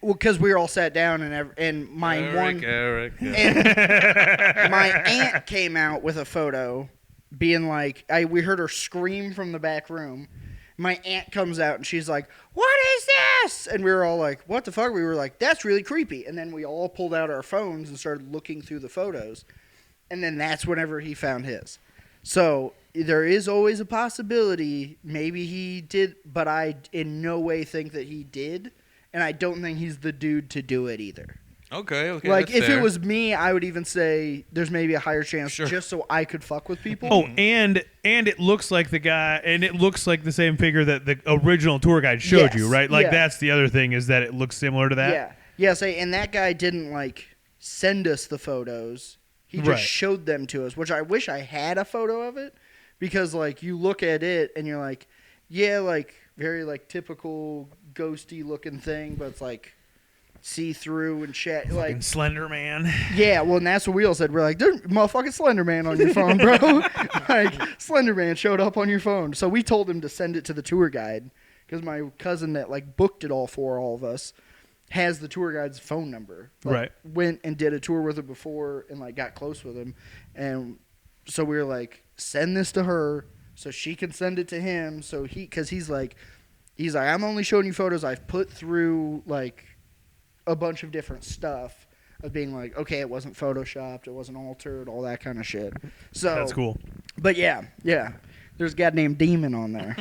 Well, because we were all sat down and my Eric. And my aunt came out with a photo, being like, we heard her scream from the back room. My aunt comes out and she's like, "What is this?" And we were all like, "What the fuck?" We were like, "That's really creepy." And then we all pulled out our phones and started looking through the photos, and then that's whenever he found his. So there is always a possibility maybe he did, but I in no way think that he did. And I don't think he's the dude to do it either. Okay. Like, if it was me, I would even say there's maybe a higher chance just so I could fuck with people. Oh, and it looks like the guy, and it looks like the same figure that the original tour guide showed you, right? Like, that's the other thing, is that it looks similar to that. Yeah. Yes, and that guy didn't, like, send us the photos. He just showed them to us, which I wish I had a photo of it. Because, like, you look at it, and you're like, yeah, like, very, like, typical ghosty looking thing, but it's like see-through and shit. Like Slender Man. Yeah, well, and that's what we all said. We're like, there's motherfucking Slender Man on your phone, bro. Like, Slender Man showed up on your phone. So we told him to send it to the tour guide because my cousin that, like, booked it all for all of us has the tour guide's phone number. Like, went and did a tour with him before and, like, got close with him. And so we were like, send this to her so she can send it to him. So because he's like, I'm only showing you photos I've put through, like, a bunch of different stuff of being like, okay, it wasn't photoshopped, it wasn't altered, all that kind of shit. So that's cool. But yeah, there's a goddamn demon on there.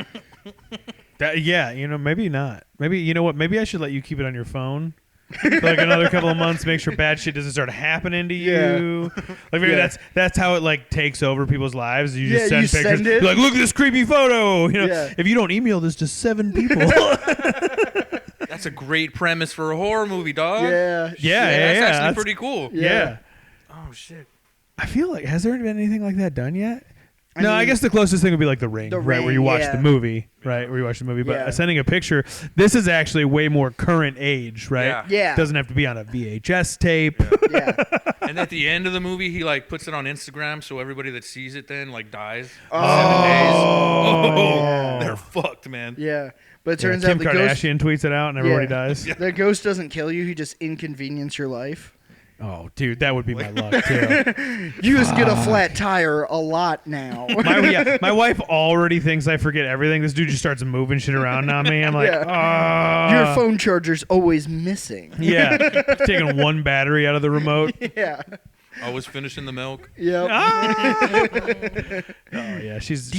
Maybe not. Maybe, you know what? Maybe I should let you keep it on your phone for like another couple of months. Make sure bad shit doesn't start happening to you. Like maybe that's how it like takes over people's lives. You just send pictures. You're like, look at this creepy photo. You know, if you don't email this to 7 people. That's a great premise for a horror movie, dog. That's actually pretty cool. Yeah. Oh shit. I feel like, has there been anything like that done yet? I guess the closest thing would be like The Ring, right? Where you watch the movie, right? Where you watch the movie. But sending a picture, this is actually way more current age, right? Yeah. Doesn't have to be on a VHS tape. Yeah. And at the end of the movie, he like puts it on Instagram, so everybody that sees it then like dies. Oh. 7 days. Oh, Yeah. they're fucked, man. Yeah. But it turns Kim out the Kardashian tweets it out and everybody dies. The ghost doesn't kill you. He just inconveniences your life. Oh, dude, that would be my luck, too. You just get a flat tire a lot now. My wife already thinks I forget everything. This dude just starts moving shit around on me. I'm like, Your phone charger's always missing. Yeah. Taking one battery out of the remote. Yeah. Always finishing the milk. Yep. Oh, yeah. She's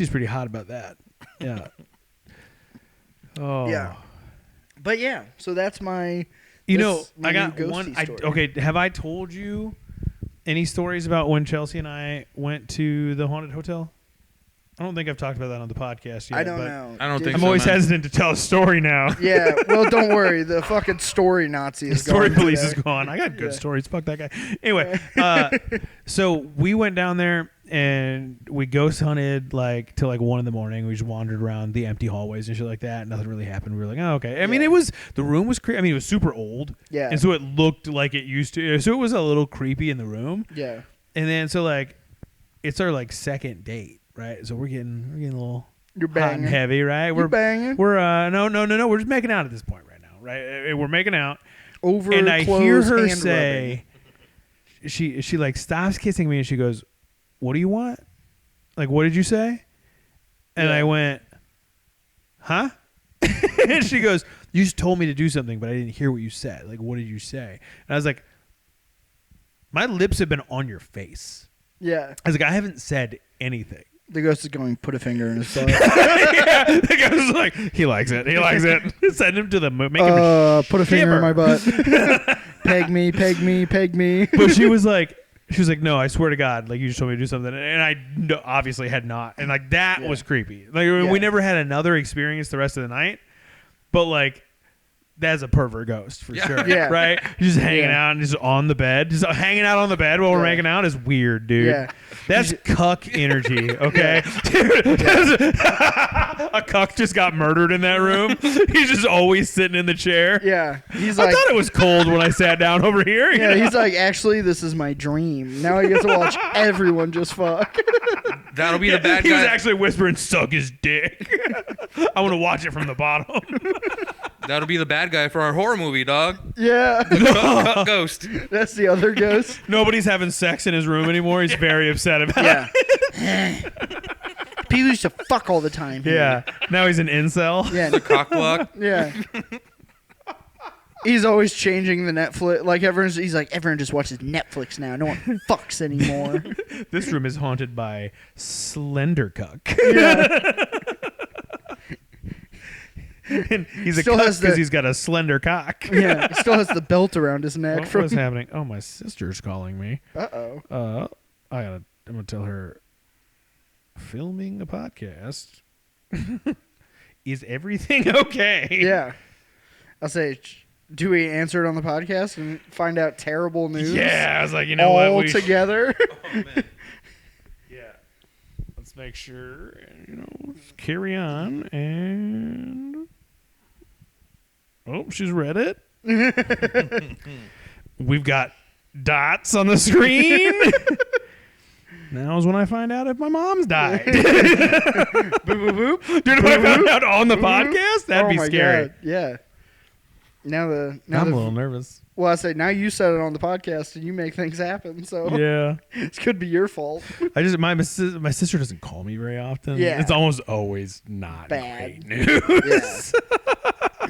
pretty hot about that. Yeah. Oh. Yeah. But yeah, so that's my... I got one. Okay, have I told you any stories about when Chelsea and I went to the haunted hotel? I don't think I've talked about that on the podcast yet. I don't know. I don't think I'm so, always man. hesitant to tell a story now. Yeah, well, don't worry. The fucking story Nazi is Story gone police today. is gone. I got good stories. Fuck that guy. Anyway, so we went down there and we ghost hunted like till like 1 a.m. We just wandered around the empty hallways and shit like that. Nothing really happened. We were like, oh, okay. I mean, the room was creepy. I mean, it was super old. Yeah. And so it looked like it used to. So it was a little creepy in the room. Yeah. And then so like, it's our like second date, right? So we're getting a little You're hot banging. and heavy, right? You're banging. We're no. We're just making out at this point right now, right? We're making out. Over And I clothes, hear her hand say, she like stops kissing me and she goes, "What do you want? Like, what did you say?" And I went, "Huh?" And she goes, "You just told me to do something, but I didn't hear what you said. Like, what did you say?" And I was like, "My lips have been on your face." Yeah. I was like, "I haven't said anything." The ghost is going, put a finger in his butt. Yeah, the ghost is like, he likes it. He likes it. Send him to the moon. Make him Put a finger shiver. in my butt. Peg me, peg me, peg me. But she was like, no, I swear to God, like you just told me to do something, and I obviously had not, and like that was creepy. Like we never had another experience the rest of the night, but like that's a pervert ghost for sure. Yeah. Right? Just hanging out and just on the bed, just hanging out on the bed while we're making out is weird, dude. Yeah. That's cuck energy, okay? Dude, a cuck just got murdered in that room. He's just always sitting in the chair. Yeah. He's I like, thought it was cold when I sat down over here. you yeah, know? he's like, actually, this is my dream. Now I get to watch everyone just fuck. That'll be the bad guy. He was actually whispering, "Suck his dick." I want to watch it from the bottom. That'll be the bad guy for our horror movie, dog. Yeah. Cuck ghost. That's the other ghost. Nobody's having sex in his room anymore. He's very upset about Yeah. it. People used to fuck all the time. Here. Yeah. Now he's an incel. Yeah. The cock block. Yeah. He's always changing the Netflix. Like he's like, everyone just watches Netflix now. No one fucks anymore. This room is haunted by Slender Cuck. Yeah. And he's Still a cuck has because the- he's got a slender cock. Yeah. He still has the belt around his neck. What was happening? Oh, my sister's calling me. Uh-oh. I'm gonna tell her. Filming a podcast. Is everything okay? Yeah. I'll say, do we answer it on the podcast and find out terrible news? Yeah, I was like, you know all what? together. Oh, man. Yeah. Let's make sure, just carry on. And she's read it. We've got dots on the screen. Now is when I find out if my mom's died. Boop, boop, boop. Dude, if I found out on the podcast, that'd be my scary. God. Yeah. Now I'm a little nervous. Well, I say now you said it on the podcast and you make things happen, so Yeah. it could be your fault. My sister doesn't call me very often. Yeah. It's almost always not Bad. great news.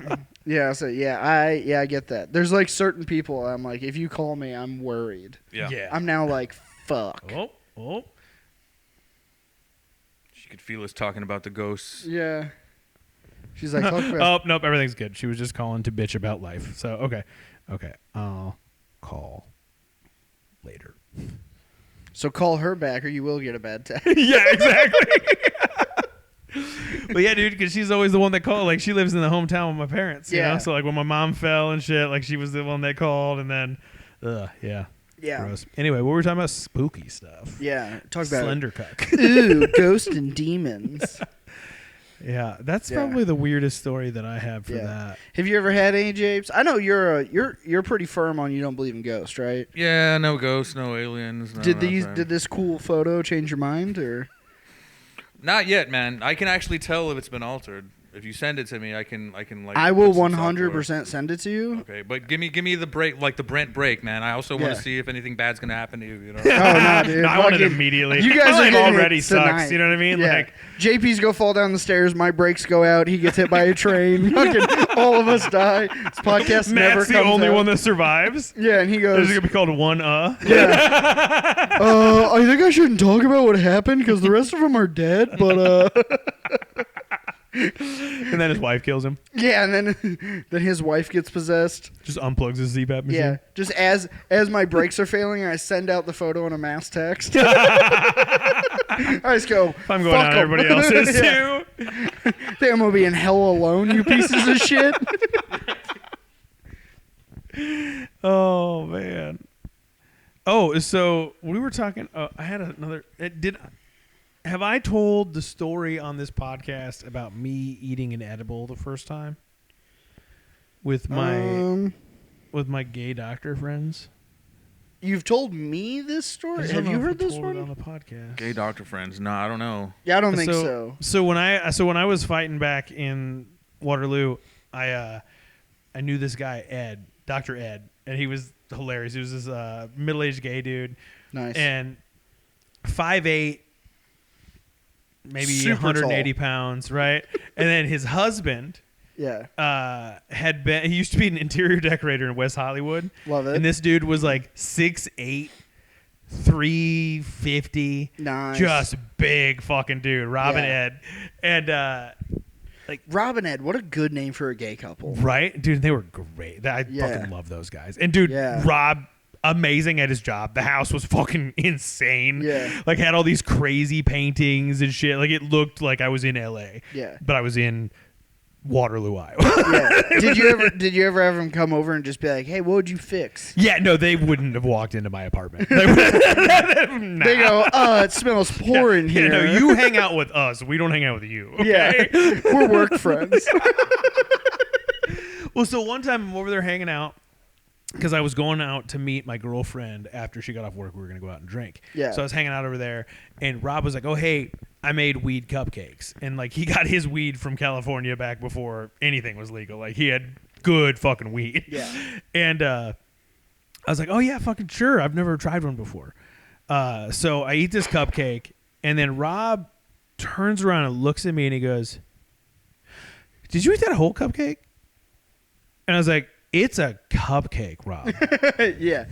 Yeah. Yeah, so I get that. There's like certain people I'm like, if you call me, I'm worried. Yeah. I'm now like, fuck. Oh. She could feel us talking about the ghosts. Yeah. She's like, fuck about Oh, nope, everything's good. She was just calling to bitch about life. So, okay. I'll call later. So call her back or you will get a bad text. Yeah, exactly. But yeah, dude, because she's always the one that called. Like, she lives in the hometown with my parents, you Yeah. know? So, like, when my mom fell and shit, like, she was the one that called. And then, yeah. Yeah. Gross. Anyway, what were we talking about? Spooky stuff. Yeah. Talk about Slender cuck. Ooh, ghosts and demons. Yeah, that's probably the weirdest story that I have for that. Have you ever had any, Japes? I know you're pretty firm on you don't believe in ghosts, right? Yeah, no ghosts, no aliens. No Did this cool photo change your mind, or? Not yet, man. I can actually tell if it's been altered. If you send it to me, I can like. I will 100% send it to you. Okay, but give me the break, like the Brent break, man. I also want to see if anything bad's gonna happen to you. You know? Oh no, dude! No, I want it immediately. You guys My are life already sucks. Tonight. You know what I mean? Yeah. Like JP's go fall down the stairs. My brakes go out. He gets hit by a train. Fucking all of us die. This podcast never Matt's comes the only out. one that survives. Yeah, and he goes. This is gonna be called one. Yeah. I think I shouldn't talk about what happened because the rest of them are dead. But And then his wife kills him. Yeah, and then his wife gets possessed. Just unplugs his CPAP machine. Yeah, just as my brakes are failing, I send out the photo in a mass text. I just go. If I'm going out, everybody else is too. Think I'm gonna be in hell alone, you pieces of shit. Oh man. Oh, so we were talking. I had another. Have I told the story on this podcast about me eating an edible the first time with my gay doctor friends? You've told me this story. Have you heard this one on the podcast? Gay doctor friends? No, I don't know. Yeah, I don't think so. So when I was fighting back in Waterloo, I knew this guy Ed, Dr. Ed, and he was hilarious. He was this middle-aged gay dude. Nice. And 5'8", maybe Super 180 tall. pounds, right? And then his husband he used to be an interior decorator in West Hollywood. Love it. And this dude was like 6'8", 350. Nice. Just big fucking dude. Robin Ed. And Robin Ed, what a good name for a gay couple. right? Dude, they were great. I fucking love those guys. And dude, Rob, amazing at his job. The house was fucking insane. Yeah. Like had all these crazy paintings and shit. Like it looked like I was in LA. Yeah. But I was in Waterloo, Iowa. Yeah. Did you ever have him come over and just be like, "Hey, what would you fix?" Yeah, no, they wouldn't have walked into my apartment. They go, "It smells poor in here." Yeah, no, you hang out with us. We don't hang out with you. Okay? Yeah. We're work friends. Well, so one time I'm over there hanging out because I was going out to meet my girlfriend after she got off work. We were going to go out and drink. Yeah. So I was hanging out over there, and Rob was like, "Oh, hey, I made weed cupcakes." And, like, he got his weed from California back before anything was legal. Like, he had good fucking weed. Yeah. And I was like, "Oh, yeah, fucking sure. I've never tried one before." So I eat this cupcake, and then Rob turns around and looks at me, and he goes, "Did you eat that whole cupcake?" And I was like, "It's a cupcake, Rob." Yeah.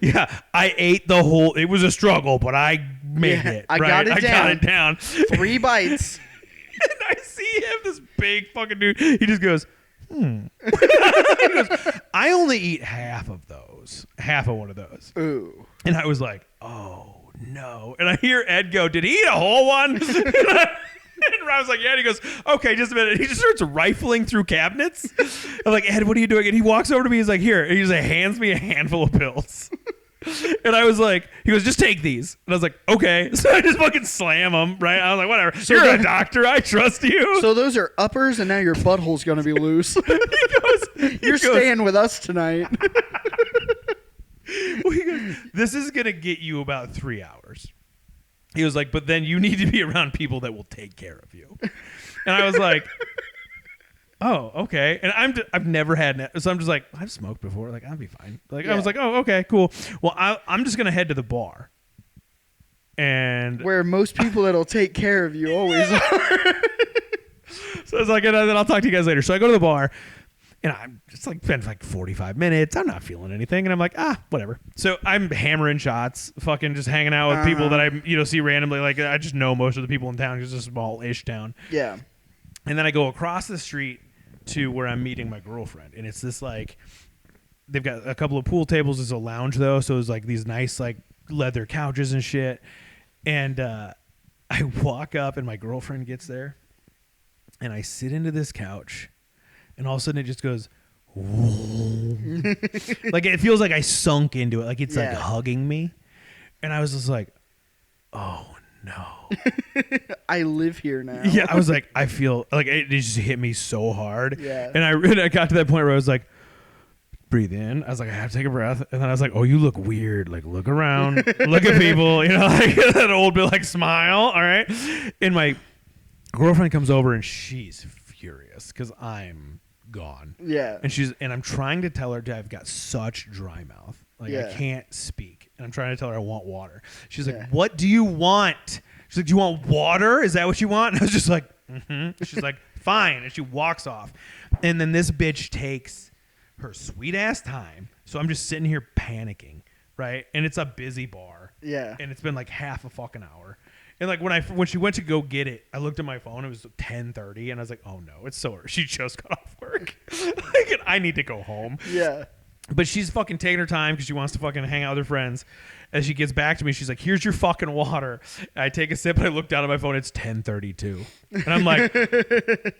Yeah. I ate the whole. It was a struggle, but I made it. I right? got it down. 3 bites. And I see him, this big fucking dude. He just goes, He goes, "I only eat half of one of those." Ooh. And I was like, "Oh no!" And I hear Ed go, "Did he eat a whole one?" And Rob's like, "Yeah." And he goes, "Okay, just a minute." He just starts rifling through cabinets. I'm like, "Ed, what are you doing?" And he walks over to me. He's like, "Here." And he just hands me a handful of pills. And I was like, he goes, "Just take these." And I was like, "Okay." So I just fucking slam them, right? I was like, "Whatever. So you're a doctor. I trust you." So those are uppers, and now your butthole's going to be loose. You're staying with us tonight. Well, he goes, "This is going to get you about 3 hours." He was like, "But then you need to be around people that will take care of you." And I was like, "Oh, okay." And I've never had, so I'm just like, I've smoked before. Like, I'll be fine. Like, I was like, "Oh, okay, cool." Well, I'm just going to head to the bar. And where most people that'll take care of you always are. So I was like, "And then I'll talk to you guys later." So I go to the bar. And it's like been like 45 minutes. I'm not feeling anything. And I'm like, whatever. So I'm hammering shots, fucking just hanging out with people that I see randomly. Like, I just know most of the people in town because it's a small-ish town. Yeah. And then I go across the street to where I'm meeting my girlfriend. And it's this, like, they've got a couple of pool tables. It's a lounge, though. So it's like these nice, like, leather couches and shit. And I walk up and my girlfriend gets there. And I sit into this couch. And all of a sudden it just goes, like it feels like I sunk into it, like it's like hugging me, and I was just like, oh no. I live here now. Yeah, I was like, I feel like it just hit me so hard. Yeah. And I got to that point where I was like, breathe in. I was like, I have to take a breath. And then I was like, oh, you look weird. Like, look around, look at people, you know, like that old bit, like smile. All right. And my girlfriend comes over and she's furious because I'm gone. Yeah. And I'm trying to tell her I've got such dry mouth. Like I can't speak. And I'm trying to tell her I want water. She's like, what do you want? She's like, do you want water? Is that what you want? And I was just like, mm-hmm. She's like, fine. And she walks off. And then this bitch takes her sweet ass time. So I'm just sitting here panicking, right? And it's a busy bar. Yeah. And it's been like half a fucking hour. And like when she went to go get it, I looked at my phone. It was 10:30, and I was like, "Oh no, it's so early." She just got off work. Like, I need to go home. Yeah. But she's fucking taking her time because she wants to fucking hang out with her friends. As she gets back to me, she's like, "Here's your fucking water." And I take a sip, and I look down at my phone. It's 10:32, and I'm like,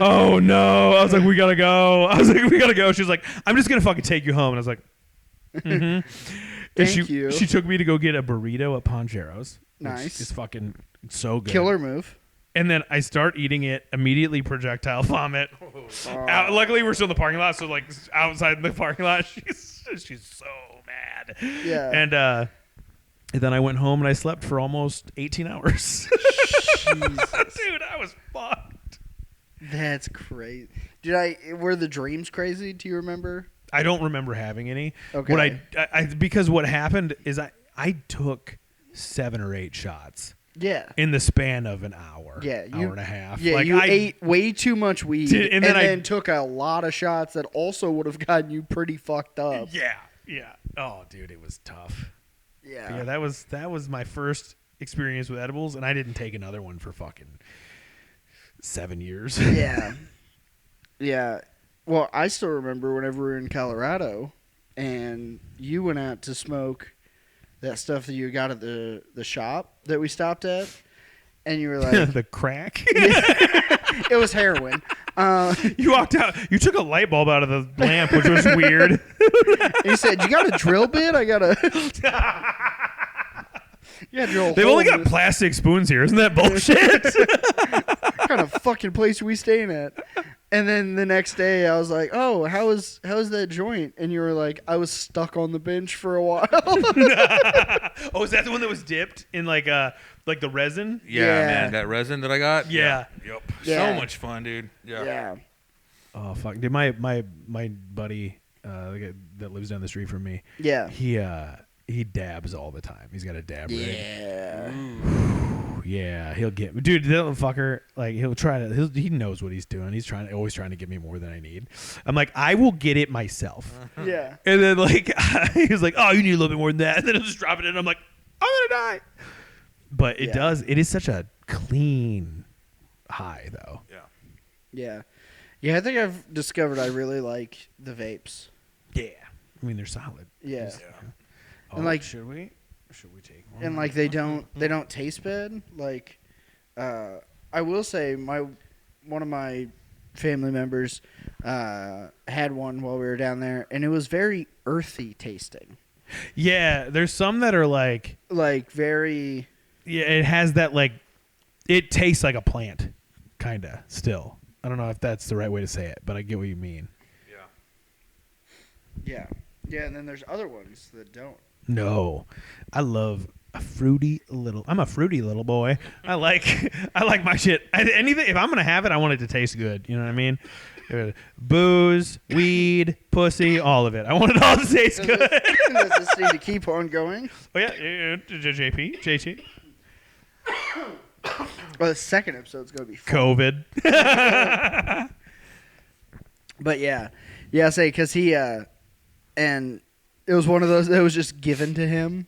"Oh no!" I was like, "We gotta go." She's like, "I'm just gonna fucking take you home," and I was like, "Mm-hmm." Thank you. She took me to go get a burrito at Ponchero's. Nice. It's fucking so good. Killer move. And then I start eating it, immediately projectile vomit. Luckily, we're still in the parking lot, so like outside the parking lot, she's so mad. Yeah. And then I went home and I slept for almost 18 hours. Jesus. Dude, I was fucked. That's crazy. Were the dreams crazy? Do you remember? I don't remember having any. Okay. What because what happened is I took 7 or 8 shots. Yeah. In the span of an hour. Yeah. Hour and a half. Yeah, like I ate way too much weed and then took a lot of shots that also would have gotten you pretty fucked up. Yeah. Yeah. Oh, dude, it was tough. Yeah. Yeah, that was my first experience with edibles, and I didn't take another one for fucking 7 years. Yeah. Yeah. Well, I still remember whenever we were in Colorado and you went out to smoke that stuff that you got at the shop that we stopped at, and you were like... The crack? It was heroin. You walked out. You took a light bulb out of the lamp, which was weird. He said, you got a drill bit? I got a... Yeah, drill. They've only got plastic spoons here. Isn't that bullshit? What kind of fucking place are we staying at? And then the next day, I was like, "Oh, how was that joint?" And you were like, "I was stuck on the bench for a while." Oh, is that the one that was dipped in like the resin? Yeah, man, that resin that I got. Yeah. Yep. Yeah. So much fun, dude. Yeah. Yeah. Oh fuck, dude! My buddy that lives down the street from me. Yeah. He dabs all the time. He's got a dab rig. Yeah. Yeah, he'll get dude. That little fucker, like he'll try to. He knows what he's doing. He's always trying to give me more than I need. I'm like, I will get it myself. Yeah. And then like he's like, oh, you need a little bit more than that. And then he'll just drop it in. I'm like, I'm gonna die. But it does. It is such a clean high, though. Yeah. Yeah. Yeah. I think I've discovered I really like the vapes. Yeah. I mean, they're solid. Yeah. Oh, And like, should we take one? and like they don't taste bad. Like, I will say one of my family members had one while we were down there, and it was very earthy tasting. Yeah, there's some that are like very. Yeah, it has that like, it tastes like a plant, kinda. Still, I don't know if that's the right way to say it, but I get what you mean. Yeah. Yeah, and then there's other ones that don't. No, I love a fruity little. I'm a fruity little boy. I like my shit. Anything, if I'm gonna have it, I want it to taste good. You know what I mean? Booze, weed, pussy, all of it. I want it all to taste good. Does this need to keep on going? Oh yeah, JT. Well, the second episode's gonna be fun. COVID. But yeah, say because he and it was one of those that was just given to him,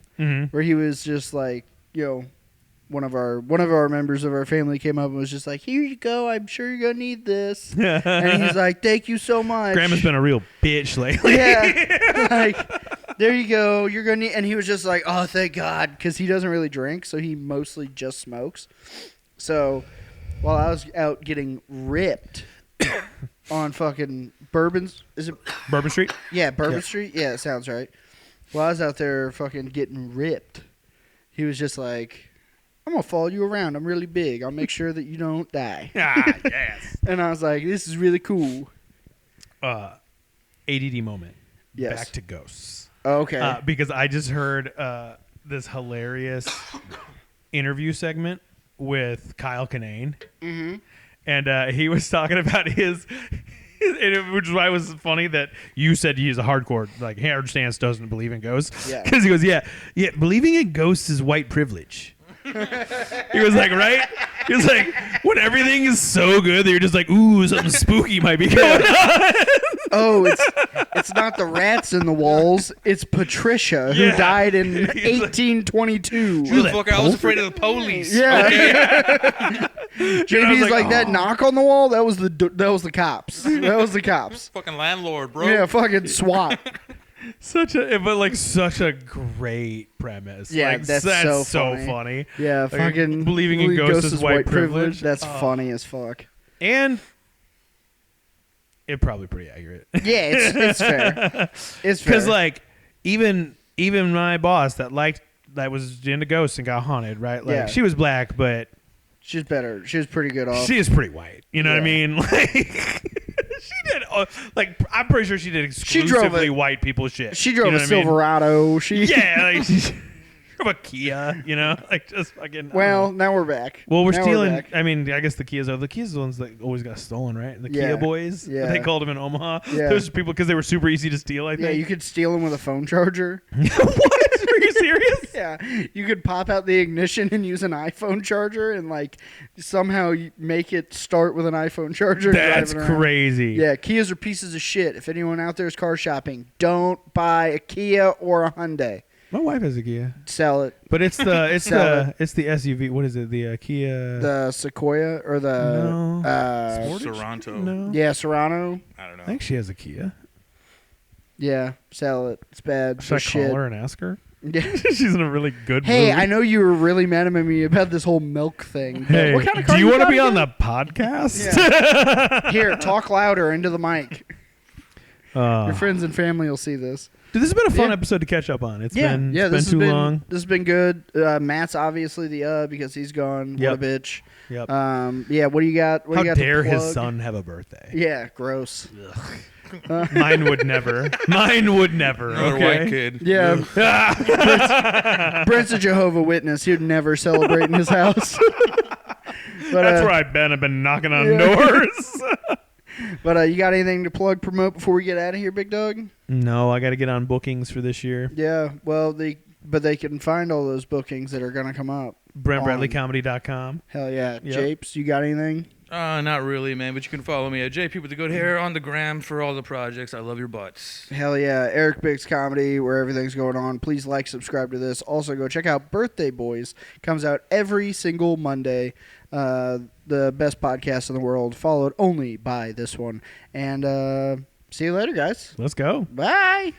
where he was just like, one of our members of our family came up and was just like, here you go, I'm sure you're gonna need this. And he's like, thank you so much. Grandma's been a real bitch lately. Yeah, like, there you go, you're gonna need. And he was just like, oh, thank God, because he doesn't really drink, so he mostly just smokes. So while I was out getting ripped on fucking Is it Bourbon Street? Yeah, Bourbon Street. Yeah, it sounds right. Well, I was out there fucking getting ripped. He was just like, I'm gonna follow you around. I'm really big. I'll make sure that you don't die. Yes. And I was like, this is really cool. ADD moment. Yes. Back to ghosts. Okay. Because I just heard this hilarious interview segment with Kyle Kinane. Mm-hmm. And he was talking about his which is why it was funny that you said he's a hardcore, like, hard stance doesn't believe in ghosts. Yeah. Because he goes, yeah, believing in ghosts is white privilege. He was like, right? He was like, when everything is so good that you're just like, ooh, something spooky might be going on. Oh, it's not the rats in the walls. It's Patricia, who died in 1822. Motherfucker, I was afraid of the police. Yeah. Okay. JB's like, that knock on the wall, that was the cops. That was the cops. Fucking landlord, bro. Yeah, fucking SWAT. Such a great premise. Yeah, like, that's so funny. Yeah, Like, fucking believing in ghosts is white privilege. That's funny as fuck. And it's probably pretty accurate. Yeah, it's fair. It's fair. Because like even my boss that was into ghosts and got haunted, right? Like she was black, but she's better. She was pretty good off. She is pretty white. You know what I mean? Like she did. I'm pretty sure she did exclusively white people shit. She drove you know a Silverado. She she drove a Kia. You know, like just fucking. Well, now we're back. Well, we're now stealing. I mean, I guess the Kias are the ones that always got stolen, right? The Kia boys. Yeah. They called them in Omaha. Yeah. Those people because they were super easy to steal. I think. Yeah, you could steal them with a phone charger. What? Are you serious? Yeah, you could pop out the ignition and use an iPhone charger and like somehow make it start with an iPhone charger. That's crazy. Yeah, Kias are pieces of shit. If anyone out there is car shopping, don't buy a Kia or a Hyundai. My wife has a Kia. Sell it. But it's the SUV. What is it? The Kia. The Sequoia or the Sorento. No. Yeah, Serrano. I don't know. I think she has a Kia. Yeah, sell it. It's bad. Should I call her and ask her? Yeah. She's in a really good mood. Hey, I know you were really mad at me about this whole milk thing. Hey, what kind of car do you want to be again? on the podcast? Yeah. Here, talk louder into the mic. Your Your friends and family will see this. Dude, this has been a fun episode to catch up on. It's been too long. This has been good. Matt's obviously because he's gone. Yep. What a bitch. Yep. Yeah. What do you got? What How do you got dare to his plug? son have a birthday? Yeah. Gross. Mine would never. Mine would never. Another Okay. white kid. Yeah. Brent's a Jehovah's Witness. He'd never celebrate in his house. But, That's where I've been knocking on doors. But you got anything to plug, promote before we get out of here, big dog? No, I got to get on bookings for this year. Yeah. Well, they can find all those bookings that are gonna come up. BrentBradleyComedy.com. Hell yeah. Yep. Japes, you got anything? Not really, man. But you can follow me at JP with the good hair on the gram for all the projects. I love your butts. Hell yeah. Eric Biggs Comedy, where everything's going on. Please like, subscribe to this. Also, go check out Birthday Boys. Comes out every single Monday. The best podcast in the world, followed only by this one. And see you later, guys. Let's go. Bye.